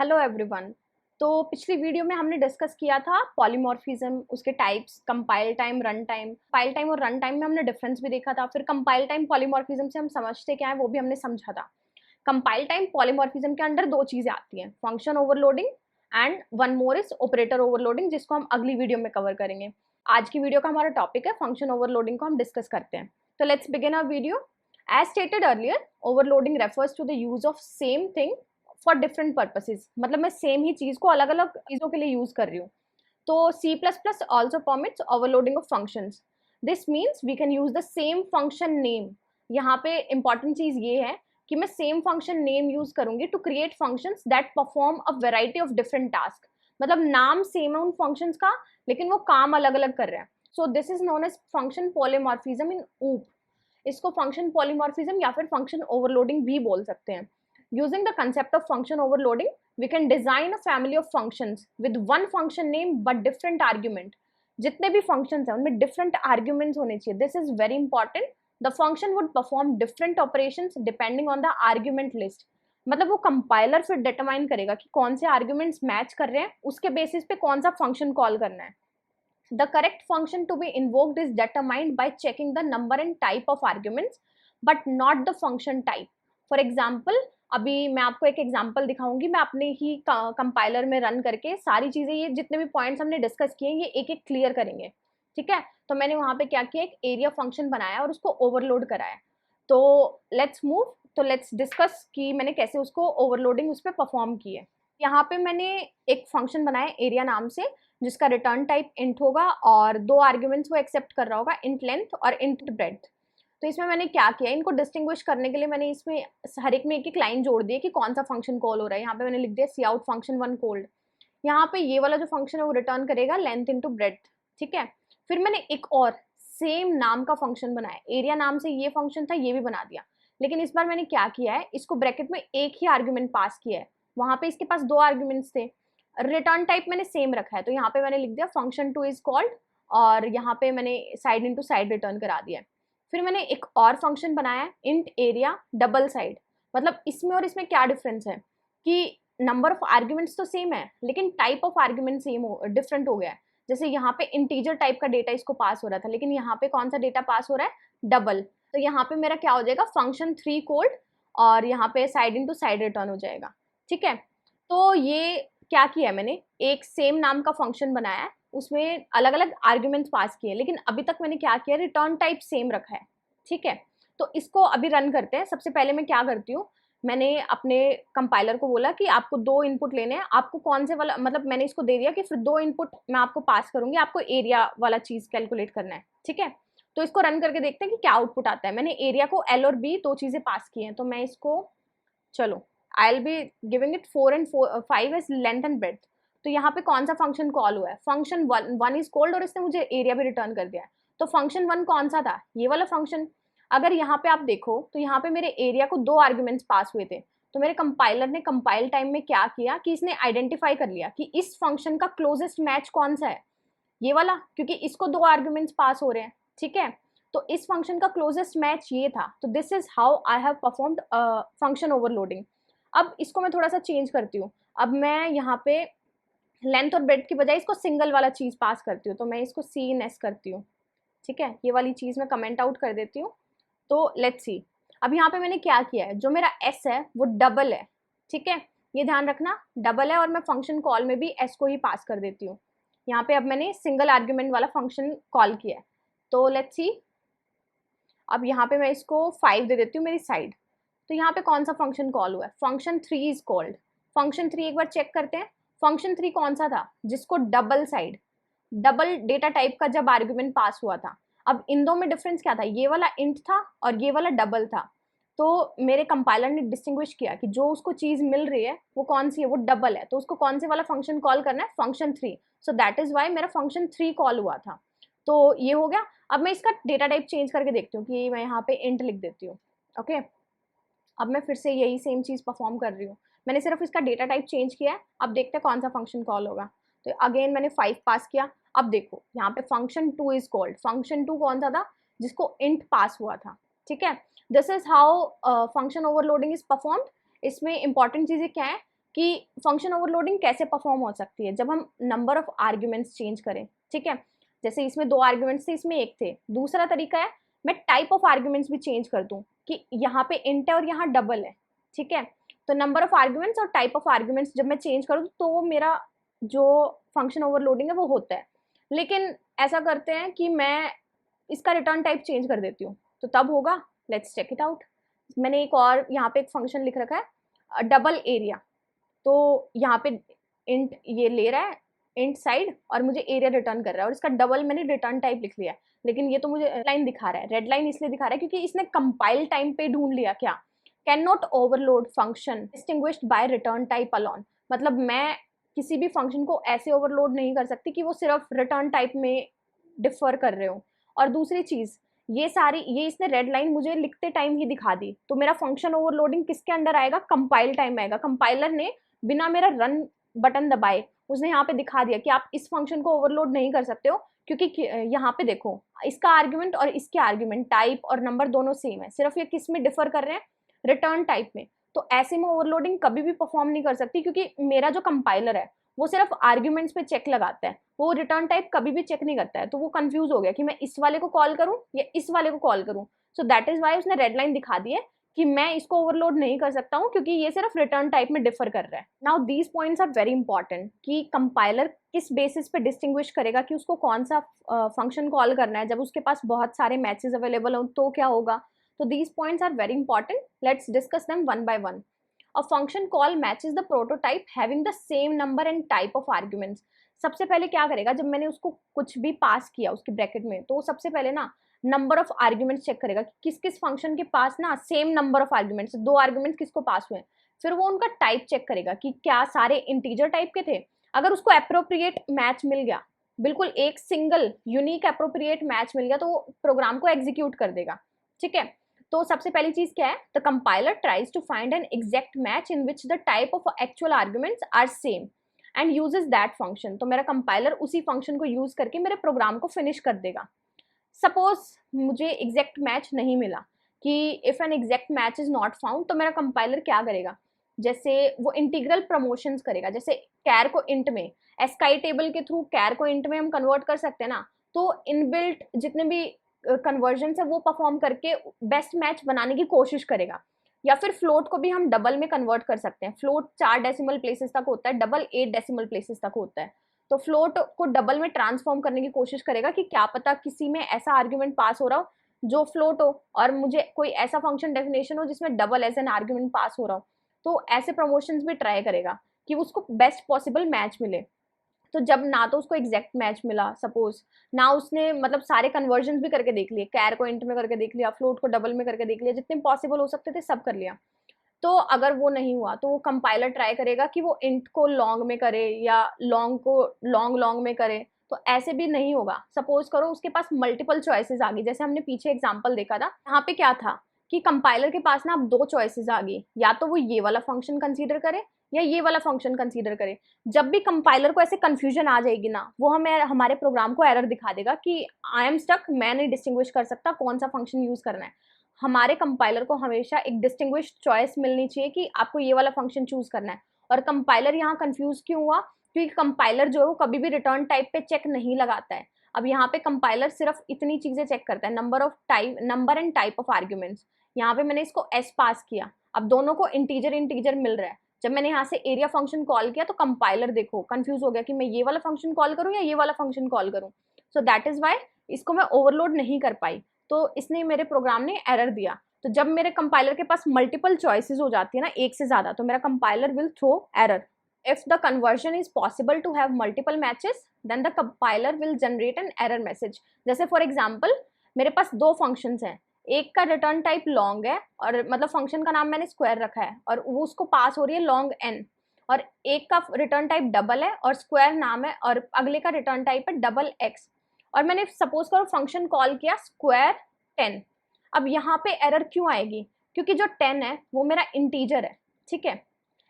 Hello everyone. तो पिछली video में हमने डिस्कस किया था पॉलीमॉर्फिज्म, उसके types, compile time, run time. Compile time और रन टाइम में हमने डिफरेंस भी देखा था। फिर कंपाइल टाइम पॉलीमॉर्फिज्म से हम समझते क्या है वो भी हमने समझा था। कंपाइल टाइम पॉलीमॉर्फिज्म के अंडर दो चीजें आती हैं, function overloading and one more is operator overloading, जिसको हम अगली वीडियो में कवर करेंगे। आज की वीडियो का हमारा टॉपिक है फंक्शन ओवरलोडिंग, को हम डिस्कस करते हैं। तो let's begin our video. As stated earlier, overloading refers to the use of same thing for different purposes. मतलब मैं सेम ही चीज को अलग अलग चीजों के लिए यूज कर रही हूँ। तो C++ also permits overloading of functions. This means we can use the same function name. यहाँ पे important चीज ये है कि मैं same function name यूज करूंगी to create functions that perform a variety of different tasks. मतलब नाम सेम है उन functions का, लेकिन वो काम अलग अलग कर रहे हैं। So this is known as function polymorphism in OOP. इसको function polymorphism या फिर function overloading भी बोल सकते हैं। Using the concept of function overloading, we can design a family of functions with one function name but different argument. जितने भी functions हैं उनमें different arguments होने चाहिए. This is very important. The function would perform different operations depending on the argument list. मतलब वो compiler फिर determine करेगा कि कौन से arguments match कर रहे हैं, उसके basis पे कौन सा function call करना है. The correct function to be invoked is determined by checking the number and type of arguments, but not the function type. For example, अभी मैं आपको एक एग्जांपल दिखाऊंगी। मैं अपने ही कंपाइलर में रन करके सारी चीजें, ये जितने भी पॉइंट्स हमने डिस्कस किए ये एक एक क्लियर करेंगे, ठीक है। तो मैंने वहां पे क्या किया, एक एरिया फंक्शन बनाया और उसको ओवरलोड कराया। तो लेट्स मूव, तो लेट्स डिस्कस कि मैंने कैसे उसको ओवरलोडिंग उस पर परफॉर्म की है। यहाँ पे मैंने एक फंक्शन बनाया एरिया नाम से, जिसका रिटर्न टाइप इंट होगा और दो आर्ग्यूमेंट्स वो एक्सेप्ट कर रहा होगा, इंट लेंथ और इंट ब्रेड्थ। तो इसमें मैंने क्या किया, इनको डिस्टिंग्विश करने के लिए मैंने इसमें हर एक में एक एक लाइन जोड़ दी है कि कौन सा फंक्शन कॉल हो रहा है। यहाँ पे मैंने लिख दिया सी आउट फंक्शन वन कोल्ड। यहाँ पे ये वाला जो फंक्शन है वो रिटर्न करेगा लेंथ इनटू ब्रेड्थ, ठीक है। फिर मैंने एक और सेम नाम का फंक्शन बनाया, एरिया नाम से ये फंक्शन था, ये भी बना दिया। लेकिन इस बार मैंने क्या किया है, इसको ब्रैकेट में एक ही आर्ग्यूमेंट पास किया है। वहां पे इसके पास दो आर्ग्यूमेंट्स थे, रिटर्न टाइप मैंने सेम रखा है। तो यहाँ पे मैंने लिख दिया फंक्शन टू इज कॉल्ड, और यहाँ पे मैंने साइड इंटू साइड रिटर्न करा दिया है। फिर मैंने एक और फंक्शन बनाया इंट एरिया डबल साइड। मतलब इसमें और इसमें क्या डिफरेंस है कि नंबर ऑफ आर्ग्यूमेंट्स तो सेम है, लेकिन टाइप ऑफ आर्ग्यूमेंट डिफरेंट हो गया है। जैसे यहाँ पे इंटीजर टाइप का डेटा इसको पास हो रहा था, लेकिन यहाँ पे कौन सा डेटा पास हो रहा है, डबल। तो यहाँ पे मेरा क्या हो जाएगा, फंक्शन थ्री कोल्ड, और यहाँ पे साइड इंटू साइड रिटर्न हो जाएगा, ठीक है। तो ये क्या किया है, मैंने एक सेम नाम का फंक्शन बनाया है, उसमें अलग अलग आर्ग्यूमेंट्स पास किए, लेकिन अभी तक मैंने क्या किया, रिटर्न टाइप सेम रखा है, ठीक है। तो इसको अभी रन करते हैं। सबसे पहले मैं क्या करती हूँ, मैंने अपने कंपाइलर को बोला कि आपको दो इनपुट लेने हैं, आपको कौन से वाला, मतलब मैंने इसको दे दिया कि फिर दो इनपुट मैं आपको पास करूंगी, आपको एरिया वाला चीज कैलकुलेट करना है, ठीक है। तो इसको रन करके देखते हैं कि क्या आउटपुट आता है। मैंने एरिया को एल और बी दो चीजें पास की हैं, तो मैं इसको, चलो I will be giving it 4 and 5 as length and breadth. तो यहाँ पे कौन सा फंक्शन कॉल हुआ है, फंक्शन वन इज कॉल्ड, और इसने मुझे एरिया भी रिटर्न कर दिया है। तो फंक्शन वन कौन सा था, ये वाला फंक्शन। अगर यहाँ पे आप देखो तो यहाँ पे मेरे एरिया को दो आर्ग्यूमेंट्स पास हुए थे। तो मेरे कंपाइलर ने कंपाइल टाइम में क्या किया कि इसने आइडेंटिफाई कर लिया कि इस फंक्शन का क्लोजेस्ट मैच कौन सा है, ये वाला, क्योंकि इसको दो आर्ग्यूमेंट्स पास हो रहे हैं, ठीक है। तो इस फंक्शन का क्लोजेस्ट मैच ये था। तो this is how I have performed function overloading. अब इसको मैं थोड़ा सा चेंज करती हूँ। अब मैं यहाँ पे लेंथ और ब्रेड्थ की बजाय इसको सिंगल वाला चीज पास करती हूँ। तो मैं इसको सी इन एस करती हूँ, ठीक है। ये वाली चीज मैं कमेंट आउट कर देती हूँ। तो लेट्स सी, अब यहाँ पे मैंने क्या किया है, जो मेरा एस है वो डबल है, ठीक है। ये ध्यान रखना, डबल है, और मैं फंक्शन कॉल में भी एस को ही पास कर देती हूँ। यहाँ पे अब मैंने सिंगल आर्ग्यूमेंट वाला फंक्शन कॉल किया है। तो लेट्स सी, अब यहाँ पे मैं इसको 5 दे देती हूँ मेरी साइड। तो यहाँ पे कौन सा फंक्शन कॉल हुआ है, function three is called. Function three एक बार चेक करते हैं, फंक्शन थ्री कौन सा था, जिसको double side, double data type का जब आर्ग्यूमेंट पास हुआ था। अब इन दो में डिफरेंस क्या था, ये वाला इंट था और ये वाला डबल था। तो मेरे कंपाइलर ने डिस्टिंग्विश किया कि जो उसको चीज मिल रही है वो कौन सी है, वो डबल है, तो उसको कौन से वाला फंक्शन कॉल करना है, function three. So that is why मेरा फंक्शन थ्री कॉल हुआ था। तो ये हो गया। अब मैं इसका डेटा टाइप चेंज करके देखती हूँ कि मैं यहाँ पे इंट लिख देती हूँ, ओके। अब मैं फिर से यही सेम चीज परफॉर्म कर रही हूँ, मैंने सिर्फ इसका डेटा टाइप चेंज किया है। अब देखते हैं कौन सा फंक्शन कॉल होगा। तो अगेन मैंने 5 पास किया। अब देखो यहाँ पे function two is called, function two कौन सा था, जिसको इंट पास हुआ था, ठीक है। This is how function overloading is performed. इसमें इंपॉर्टेंट चीजें क्या है कि फंक्शन ओवरलोडिंग कैसे परफॉर्म हो सकती है, जब हम नंबर ऑफ आर्ग्यूमेंट्स चेंज करें, ठीक है। जैसे इसमें 2 आर्ग्यूमेंट्स थे, इसमें 1 थे। दूसरा तरीका है मैं टाइप ऑफ आर्ग्यूमेंट्स भी चेंज कर दूं कि यहाँ पे इंट है और यहाँ डबल है, ठीक है। तो नंबर ऑफ आर्ग्यूमेंट्स और टाइप ऑफ आर्ग्यूमेंट्स जब मैं चेंज करूँ तो वो मेरा जो फंक्शन ओवरलोडिंग है वो होता है। लेकिन ऐसा करते हैं कि मैं इसका रिटर्न टाइप चेंज कर देती हूँ, तो तब होगा। Let's check it out. मैंने एक और यहाँ पे एक फंक्शन लिख रखा है डबल एरिया। तो यहाँ पे इंट ये ले रहा है इंट साइड और मुझे एरिया रिटर्न कर रहा है और इसका डबल मैंने रिटर्न टाइप लिख लिया है। लेकिन ये तो मुझे लाइन दिखा रहा है, रेड लाइन इसलिए दिखा रहा है क्योंकि इसने कंपाइल टाइम पे ढूंढ लिया क्या, can not overload function distinguished by return type alone. मतलब मैं किसी भी फंक्शन को ऐसे ओवरलोड नहीं कर सकती कि वो सिर्फ रिटर्न टाइप में डिफर कर रहे हो। और दूसरी चीज, ये इसने रेड लाइन मुझे लिखते टाइम ही दिखा दी, तो मेरा फंक्शन ओवरलोडिंग किसके अंडर आएगा, कंपाइल टाइम आएगा। कंपाइलर ने बिना मेरा रन बटन दबाए उसने यहाँ पे दिखा दिया कि आप इस फंक्शन को ओवरलोड नहीं कर सकते हो, क्योंकि यहाँ पे देखो इसका आर्ग्यूमेंट और इसके आर्ग्यूमेंट टाइप और नंबर दोनों सेम है, सिर्फ ये किस में डिफर कर रहे हैं, रिटर्न टाइप में। तो ऐसे में ओवरलोडिंग कभी भी परफॉर्म नहीं कर सकती, क्योंकि मेरा जो कंपाइलर है वो सिर्फ आर्ग्यूमेंट्स पे चेक लगाता है, वो रिटर्न टाइप कभी भी चेक नहीं करता है। तो वो कंफ्यूज हो गया कि मैं इस वाले को कॉल करूं या इस वाले को कॉल करूं। सो दैट इज वाई उसने रेड लाइन दिखा दी है कि मैं इसको ओवरलोड नहीं कर सकता हूँ, क्योंकि ये सिर्फ रिटर्न टाइप में डिफर कर रहा है। Now these points are very important कि कंपाइलर किस बेसिस पे डिस्टिंग्विश करेगा कि उसको कौन सा फंक्शन कॉल करना है। जब उसके पास बहुत सारे मैचेस अवेलेबल हो तो क्या होगा। तो these points are very important, let's discuss them one by one. A function call matches the prototype having the same number and type of arguments। सबसे पहले क्या करेगा, जब मैंने उसको कुछ भी पास किया उसके ब्रैकेट में, तो सबसे पहले ना नंबर ऑफ आर्ग्यूमेंट्स चेक करेगा कि किस किस फंक्शन के पास ना same number of arguments, 2 arguments किसको पास हुए। फिर वो उनका टाइप चेक करेगा कि क्या सारे इंटीजर टाइप के थे। अगर उसको अप्रोप्रिएट मैच मिल गया, बिल्कुल एक सिंगल यूनिक अप्रोप्रिएट मैच मिल गया, तो वो प्रोग्राम को एग्जीक्यूट कर देगा, ठीक है। तो सबसे पहली चीज क्या है, the compiler tries to find an exact match in which the type of actual arguments are same and uses that function. तो मेरा कंपाइलर उसी फंक्शन को यूज करके मेरे प्रोग्राम को फिनिश कर देगा। सपोज मुझे एग्जैक्ट मैच नहीं मिला, कि if N exact match is not found, तो मेरा कंपाइलर क्या करेगा, जैसे वो इंटीग्रल प्रमोशंस करेगा। जैसे कैर को इंट में, एस्काई टेबल के थ्रू कैर को इंट में हम कन्वर्ट कर सकते हैं ना, तो इनबिल्ट जितने भी कन्वर्जन है वो परफॉर्म करके बेस्ट मैच बनाने की कोशिश करेगा। या फिर फ्लोट को भी हम डबल में कन्वर्ट कर सकते हैं। फ्लोट 4 डेसिमल प्लेसेस तक होता है, डबल 8 डेसिमल प्लेसेस तक होता है। तो फ्लोट को डबल में ट्रांसफॉर्म करने की कोशिश करेगा कि क्या पता किसी में ऐसा आर्ग्यूमेंट पास हो रहा हो जो फ्लोट हो, और मुझे कोई ऐसा फंक्शन डेफिनेशन हो जिसमें double as an argument pass हो रहा हो। तो ऐसे प्रमोशंस भी ट्राई करेगा कि उसको बेस्ट पॉसिबल मैच मिले। तो जब ना तो उसको एग्जैक्ट मैच मिला, सपोज ना उसने मतलब सारे कन्वर्जन भी करके देख लिए, कैर को इंट में करके देख लिया, फ्लोट को डबल में करके देख लिया, जितने पॉसिबल हो सकते थे सब कर लिया। तो अगर वो नहीं हुआ तो वो कंपाइलर ट्राई करेगा कि वो इंट को लॉन्ग में करे या लॉन्ग को लॉन्ग में करे। तो ऐसे भी नहीं होगा। सपोज करो उसके पास मल्टीपल चॉइसेस आ गई, जैसे हमने पीछे एग्जांपल देखा था, यहाँ पे क्या था कि कंपाइलर के पास ना अब 2 चॉइसेस आ गई, या तो वो ये वाला फंक्शन कंसीडर करे या ये वाला फंक्शन कंसीडर करे। जब भी कंपाइलर को ऐसे कंफ्यूजन आ जाएगी ना, वो हमें हमारे प्रोग्राम को एरर दिखा देगा कि आई एम स्टक, मैं नहीं डिस्टिंग्विश कर सकता कौन सा फंक्शन यूज करना है। हमारे कंपाइलर को हमेशा एक डिस्टिंग्विश चॉइस मिलनी चाहिए कि आपको ये वाला फंक्शन चूज करना है। और कंपाइलर यहाँ कंफ्यूज क्यों हुआ, क्योंकि कंपाइलर जो है वो कभी भी रिटर्न टाइप पे चेक नहीं लगाता है। अब यहाँ पे कंपाइलर सिर्फ इतनी चीजें चेक करता है, number and type of arguments. यहाँ पे मैंने इसको एस पास किया, अब दोनों को इंटीजर इंटीजर मिल रहा है। जब मैंने यहाँ से एरिया फंक्शन कॉल किया तो कंपाइलर देखो कंफ्यूज हो गया कि मैं ये वाला फंक्शन कॉल करूँ या ये वाला फंक्शन कॉल करूँ। सो दैट इज वाई इसको मैं ओवरलोड नहीं कर पाई, तो इसने मेरे प्रोग्राम ने एरर दिया। तो जब मेरे कंपाइलर के पास मल्टीपल चॉइसेस हो जाती है ना, एक से ज्यादा, तो मेरा compiler will throw error. If the conversion is possible to have multiple matches, then the compiler will generate an error message. जैसे फॉर एग्जाम्पल मेरे पास 2 फंक्शंस हैं, एक का रिटर्न टाइप लॉन्ग है, और मतलब फंक्शन का नाम मैंने स्क्वायर रखा है और वो उसको पास हो रही है लॉन्ग एन, और एक का रिटर्न टाइप डबल है और स्क्वायर नाम है, और अगले का रिटर्न टाइप है डबल एक्स। और मैंने सपोज करो फंक्शन कॉल किया स्क्वायर 10। अब यहाँ पे एरर क्यों आएगी, क्योंकि जो 10 है वो मेरा इंटीजर है, ठीक है।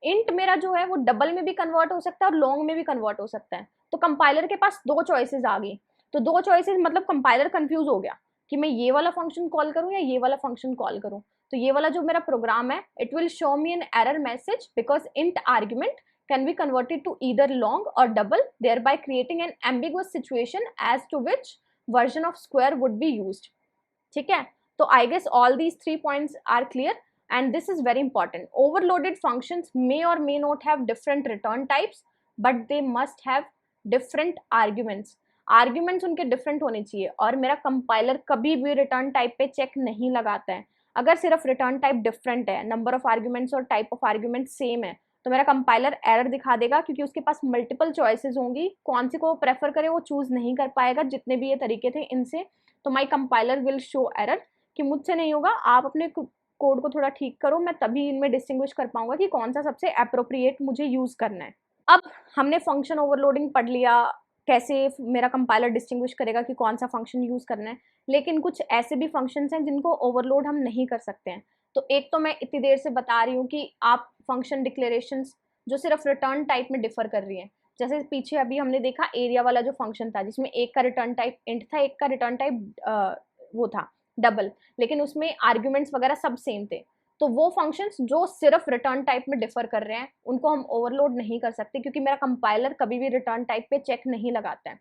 इंट मेरा जो है वो डबल में भी कन्वर्ट हो सकता है और लॉन्ग में भी कन्वर्ट हो सकता है। तो कंपाइलर के पास 2 चॉइसेस आ गई, तो 2 चॉइसेस मतलब कंपाइलर कंफ्यूज हो गया कि मैं ये वाला फंक्शन कॉल करूं या ये वाला फंक्शन कॉल करूं। तो ये वाला जो मेरा प्रोग्राम है, it will show me N error message because int argument can be converted to either long or double, thereby creating an ambiguous situation as to which version of square would be used. ठीक है, तो I guess all these 3 points are clear and this is very important. Overloaded functions may or may not have different return types, but they must have different arguments. Arguments उनके different होने चाहिए और मेरा compiler कभी भी return type पे check नहीं लगाता है. अगर सिर्फ return type different है, number of arguments और type of arguments same है, तो मेरा कंपाइलर एरर दिखा देगा क्योंकि उसके पास मल्टीपल चॉइसेस होंगी, कौन सी को प्रेफर करे वो चूज नहीं कर पाएगा. जितने भी ये तरीके थे इनसे, तो माई कंपाइलर विल शो एरर कि मुझसे नहीं होगा, आप अपने कोड को थोड़ा ठीक करो, मैं तभी इनमें डिस्टिंग्विश कर पाऊंगा कि कौन सा सबसे अप्रोप्रिएट मुझे यूज करना है. अब हमने फंक्शन ओवरलोडिंग पढ़ लिया, कैसे मेरा कंपाइलर डिस्टिंग्विश करेगा कि कौन सा फंक्शन यूज करना है. लेकिन कुछ ऐसे भी फंक्शंस हैं जिनको ओवरलोड हम नहीं कर सकते हैं. तो एक तो मैं इतनी देर से बता रही हूँ कि आप फंक्शन डिक्लेरेशंस जो सिर्फ रिटर्न टाइप में डिफर कर रही है. जैसे पीछे अभी हमने देखा एरिया वाला जो फंक्शन था जिसमें एक का रिटर्न टाइप इंट था, एक का रिटर्न टाइप वो था डबल, लेकिन उसमें आर्ग्यूमेंट्स वगैरह सब सेम थे. तो वो फंक्शंस जो सिर्फ रिटर्न टाइप में डिफर कर रहे हैं उनको हम ओवरलोड नहीं कर सकते क्योंकि मेरा कंपाइलर कभी भी रिटर्न टाइप पे चेक नहीं लगाता है.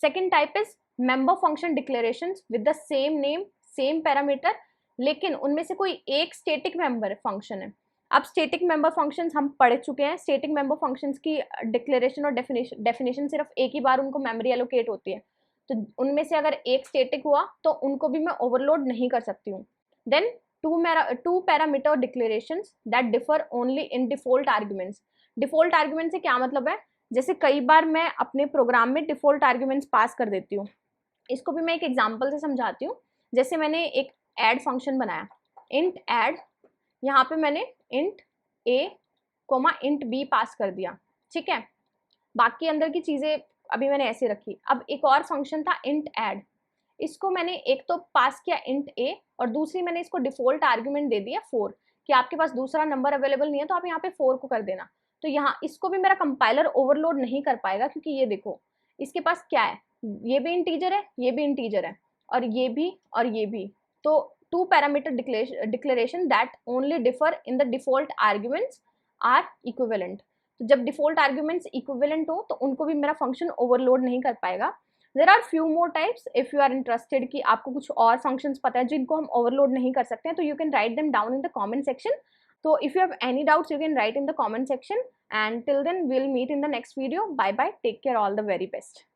Second type is member function declarations with the same name same parameter, लेकिन उनमें से कोई एक स्टैटिक मेंबर फंक्शन है. अब स्टैटिक मेंबर फंक्शंस हम पढ़ चुके हैं. स्टैटिक मेंबर फंक्शंस की डिक्लेरेशन और डेफिनेशन सिर्फ एक ही बार उनको मेमोरी एलोकेट होती है. तो उनमें से अगर एक स्टैटिक हुआ तो उनको भी मैं ओवरलोड नहीं कर सकती हूँ. Then two parameter declarations that differ only in default arguments. Default argument से क्या मतलब है, जैसे कई बार मैं अपने प्रोग्राम में डिफॉल्ट आर्ग्यूमेंट्स पास कर देती हूँ. इसको भी मैं एक एग्जाम्पल से समझाती हूँ. जैसे मैंने एक ऐड फंक्शन बनाया, इंट ऐड, यहाँ पे मैंने इंट ए कोमा इंट बी पास कर दिया. ठीक है, बाकी अंदर की चीज़ें अभी मैंने ऐसे रखी. अब एक और फंक्शन था इंट ऐड, इसको मैंने एक तो पास किया इंट ए और दूसरी मैंने इसको डिफॉल्ट आर्ग्यूमेंट दे दिया 4 कि आपके पास दूसरा नंबर अवेलेबल नहीं है तो आप यहाँ पे 4 को कर देना. तो यहाँ इसको भी मेरा कंपाइलर ओवरलोड नहीं कर पाएगा क्योंकि ये देखो इसके पास क्या है, ये भी इंटीजर है, ये भी इंटीजर है, और ये भी और ये भी. तो two parameter declaration that only differ in the default arguments are equivalent. तो जब डिफॉल्ट आर्ग्यूमेंट्स इक्विवेलेंट हो तो उनको भी मेरा फंक्शन ओवरलोड नहीं कर पाएगा. There are few more types if you are interested कि आपको कुछ और फंक्शंस पता है जिनको हम ओवरलोड नहीं कर सकते हैं, तो you can write them down in the comment section. So if you have any doubts, you can write in the comment section, and till then we'll meet in the next video. Bye bye, take care, all the very best.